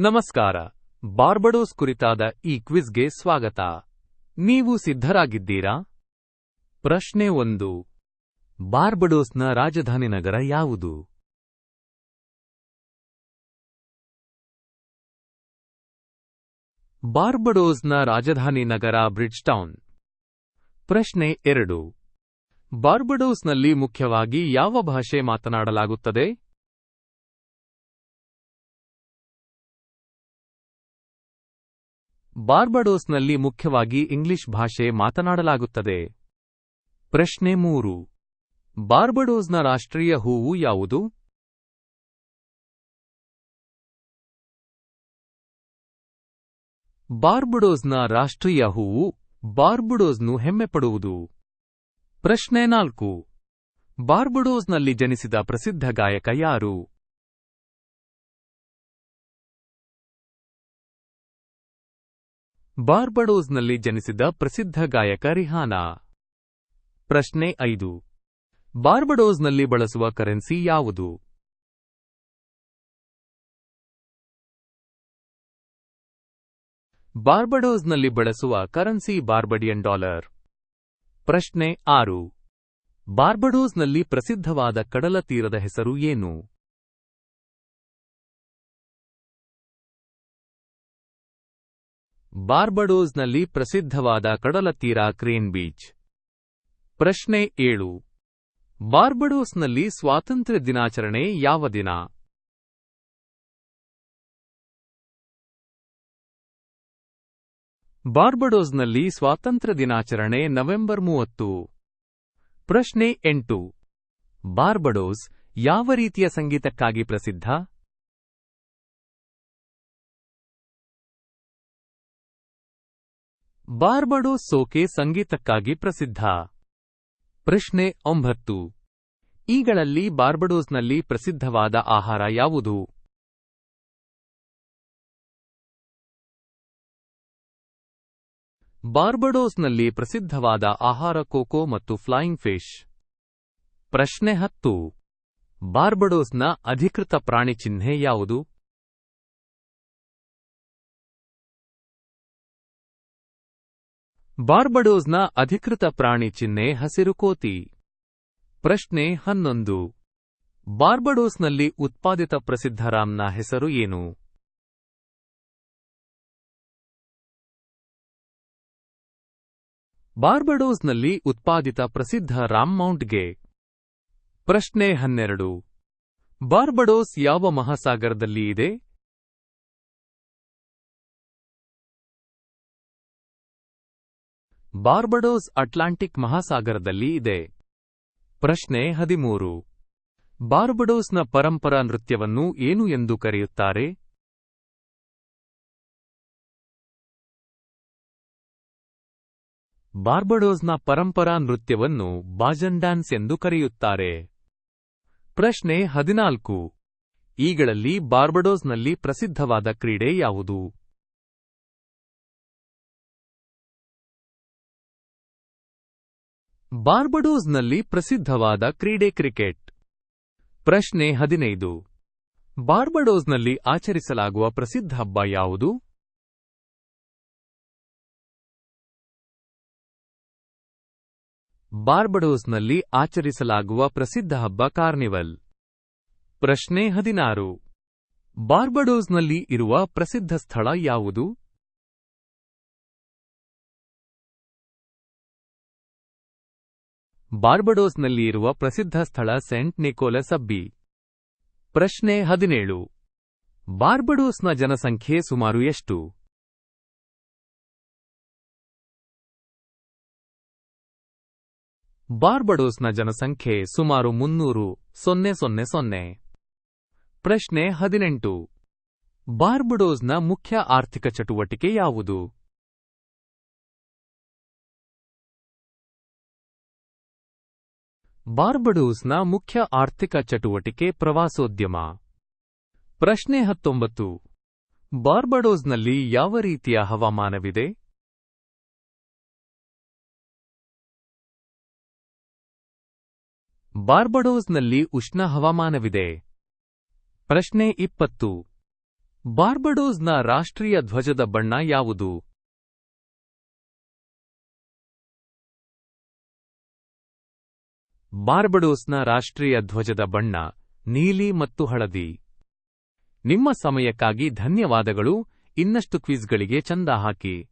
ನಮಸ್ಕಾರ. ಬಾರ್ಬಡೋಸ್ ಕುರಿತಾದ ಈ ಕ್ವಿಜ್ಗೆ ಸ್ವಾಗತ. ನೀವು ಸಿದ್ಧರಾಗಿದ್ದೀರಾ? ಪ್ರಶ್ನೆ 1. ಬಾರ್ಬಡೋಸ್ನ ರಾಜಧಾನಿ ನಗರ ಯಾವುದು? ಬಾರ್ಬಡೋಸ್ನ ರಾಜಧಾನಿ ನಗರ ಬ್ರಿಡ್ಜ್ಟೌನ್. ಪ್ರಶ್ನೆ 2. ಬಾರ್ಬಡೋಸ್ನಲ್ಲಿ ಮುಖ್ಯವಾಗಿ ಯಾವ ಭಾಷೆ ಮಾತನಾಡಲಾಗುತ್ತದೆ? ಬಾರ್ಬಡೋಸ್ನಲ್ಲಿ ಮುಖ್ಯವಾಗಿ ಇಂಗ್ಲಿಷ್ ಭಾಷೆ ಮಾತನಾಡಲಾಗುತ್ತದೆ. ಪ್ರಶ್ನೆ 3. ಬಾರ್ಬಡೋಸ್ನ ರಾಷ್ಟ್ರೀಯ ಹೂವು ಯಾವುದು? ಬಾರ್ಬಡೋಸ್ನ ರಾಷ್ಟ್ರೀಯ ಹೂವು ಬಾರ್ಬಡೋಸ್ನು ಹೆಮ್ಮೆಪಡುವುದು. ಪ್ರಶ್ನೆ 4. ಬಾರ್ಬಡೋಸ್ನಲ್ಲಿ ಜನಿಸಿದ ಪ್ರಸಿದ್ಧ ಗಾಯಕ ಯಾರು? ಬಾರ್ಬಡೋಸ್ನಲ್ಲಿ ಜನಿಸಿದ ಪ್ರಸಿದ್ಧ ಗಾಯಕ ರಿಹಾನಾ. ಪ್ರಶ್ನೆ 5. ಬಾರ್ಬಡೋಸ್ನಲ್ಲಿ ಬಳಸುವ ಕರೆನ್ಸಿ ಯಾವುದು? ಬಾರ್ಬಡೋಸ್ನಲ್ಲಿ ಬಳಸುವ ಕರೆನ್ಸಿ ಬಾರ್ಬಡಿಯನ್ ಡಾಲರ್. ಪ್ರಶ್ನೆ 6. ಬಾರ್ಬಡೋಸ್ನಲ್ಲಿ ಪ್ರಸಿದ್ಧವಾದ ಕಡಲ ತೀರದ ಹೆಸರು ಏನು? ಬಾರ್ಬಡೋಸ್ನಲ್ಲಿ ಪ್ರಸಿದ್ಧವಾದ ಕಡಲತೀರ ಕ್ರೇನ್ ಬೀಚ್. ಪ್ರಶ್ನೆ 7. ಬಾರ್ಬಡೋಸ್ನಲ್ಲಿ ಸ್ವಾತಂತ್ರ್ಯ ದಿನಾಚರಣೆ ಯಾವ ದಿನ? ಬಾರ್ಬಡೋಸ್ನಲ್ಲಿ ಸ್ವಾತಂತ್ರ್ಯ ದಿನಾಚರಣೆ ನವೆಂಬರ್ 30. ಪ್ರಶ್ನೆ 8. ಬಾರ್ಬಡೋಸ್ ಯಾವ ರೀತಿಯ ಸಂಗೀತಕ್ಕಾಗಿ ಪ್ರಸಿದ್ಧ? ಬಾರ್ಬಡೋಸ್ ಸೋಕೆ ಸಂಗೀತಕ್ಕಾಗಿ ಪ್ರಸಿದ್ಧ. ಪ್ರಶ್ನೆ 9. ಈಗಳಲ್ಲಿ ಬಾರ್ಬಡೋಸ್ನಲ್ಲಿ ಪ್ರಸಿದ್ಧವಾದ ಆಹಾರ ಯಾವುದು? ಬಾರ್ಬಡೋಸ್ನಲ್ಲಿ ಪ್ರಸಿದ್ಧವಾದ ಆಹಾರ ಕೋಕೋ ಮತ್ತು ಫ್ಲೈಯಿಂಗ್ ಫಿಶ್. ಪ್ರಶ್ನೆ 10. ಬಾರ್ಬಡೋಸ್ನ ಅಧಿಕೃತ ಪ್ರಾಣಿ ಚಿಹ್ನೆ ಯಾವುದು? ಬಾರ್ಬಡೋಸ್ನ ಅಧಿಕೃತ ಪ್ರಾಣಿ ಚಿಹ್ನೆ ಹಸಿರು ಕೋತಿ. ಪ್ರಶ್ನೆ 11. ಬಾರ್ಬಡೋಸ್ನಲ್ಲಿ ಉತ್ಪಾದಿತ ಪ್ರಸಿದ್ಧ ರಾಮ್ನ ಹೆಸರು ಏನು? ಬಾರ್ಬಡೋಸ್ನಲ್ಲಿ ಉತ್ಪಾದಿತ ಪ್ರಸಿದ್ಧ ರಾಮ್ ಮೌಂಟ್ ಗೆ. ಪ್ರಶ್ನೆ 12. ಬಾರ್ಬಡೋಸ್ ಯಾವ ಮಹಾಸಾಗರದಲ್ಲಿ ಇದೆ? ಬಾರ್ಬಡೋಸ್ ಅಟ್ಲಾಂಟಿಕ್ ಮಹಾಸಾಗರದಲ್ಲಿ ಇದೆ. ಪ್ರಶ್ನೆ 13. ಬಾರ್ಬಡೋಸ್ನ ಪರಂಪರಾ ನೃತ್ಯವನ್ನು ಏನು ಎಂದು ಕರೆಯುತ್ತಾರೆ? ಬಾರ್ಬಡೋಸ್ನ ಪರಂಪರಾ ನೃತ್ಯವನ್ನು ಬಾಜನ್ ಡ್ಯಾನ್ಸ್ ಎಂದು ಕರೆಯುತ್ತಾರೆ. ಪ್ರಶ್ನೆ 14. ಈಗಳಲ್ಲಿ ಬಾರ್ಬಡೋಸ್ನಲ್ಲಿ ಪ್ರಸಿದ್ಧವಾದ ಕ್ರೀಡೆ ಯಾವುದು? ಬಾರ್ಬಡೋಸ್ನಲ್ಲಿ ಪ್ರಸಿದ್ಧವಾದ ಕ್ರೀಡೆ ಕ್ರಿಕೆಟ್. ಪ್ರಶ್ನೆ 15. ಬಾರ್ಬಡೋಸ್ನಲ್ಲಿ ಆಚರಿಸಲಾಗುವ ಪ್ರಸಿದ್ಧ ಹಬ್ಬ ಯಾವುದು? ಬಾರ್ಬಡೋಸ್ನಲ್ಲಿ ಆಚರಿಸಲಾಗುವ ಪ್ರಸಿದ್ಧ ಹಬ್ಬ ಕಾರ್ನಿವಲ್. ಪ್ರಶ್ನೆ 16. ಬಾರ್ಬಡೋಸ್ನಲ್ಲಿ ಇರುವ ಪ್ರಸಿದ್ಧ ಸ್ಥಳ ಯಾವುದು? ಬಾರ್ಬಡೋಸ್ನಲ್ಲಿ ಇರುವ ಪ್ರಸಿದ್ಧ ಸ್ಥಳ ಸೇಂಟ್ ನಿಕೋಲಸ್ ಅಬ್ಬಿ. ಪ್ರಶ್ನೆ 17. ಬಾರ್ಬಡೋಸ್ನ ಜನಸಂಖ್ಯೆ ಸುಮಾರು ಎಷ್ಟು? ಬಾರ್ಬಡೋಸ್ನ ಜನಸಂಖ್ಯೆ ಸುಮಾರು 300,000. ಪ್ರಶ್ನೆ 18. ಬಾರ್ಬಡೋಸ್ನ ಮುಖ್ಯ ಆರ್ಥಿಕ ಚಟುವಟಿಕೆ ಯಾವುದು? ಬಾರ್ಬಡೋಸ್ನ ಮುಖ್ಯ ಆರ್ಥಿಕ ಚಟುವಟಿಕೆ ಪ್ರವಾಸೋದ್ಯಮ. ಪ್ರಶ್ನೆ 19. ಬಾರ್ಬಡೋಸ್ನಲ್ಲಿ ಯಾವ ರೀತಿಯ ಹವಾಮಾನವಿದೆ? ಬಾರ್ಬಡೋಸ್ನಲ್ಲಿ ಉಷ್ಣ ಹವಾಮಾನವಿದೆ. ಪ್ರಶ್ನೆ 20. ಬಾರ್ಬಡೋಸ್ನ ರಾಷ್ಟ್ರೀಯ ಧ್ವಜದ ಬಣ್ಣ ಯಾವುದು? ಬಾರ್ಬಡೋಸ್ನ ರಾಷ್ಟ್ರೀಯ ಧ್ವಜದ ಬಣ್ಣ ನೀಲಿ ಮತ್ತು ಹಳದಿ. ನಿಮ್ಮ ಸಮಯಕ್ಕಾಗಿ ಧನ್ಯವಾದಗಳು. ಇನ್ನಷ್ಟು ಕ್ವಿಜ್ಗಳಿಗೆ ಚಂದ ಹಾಕಿ.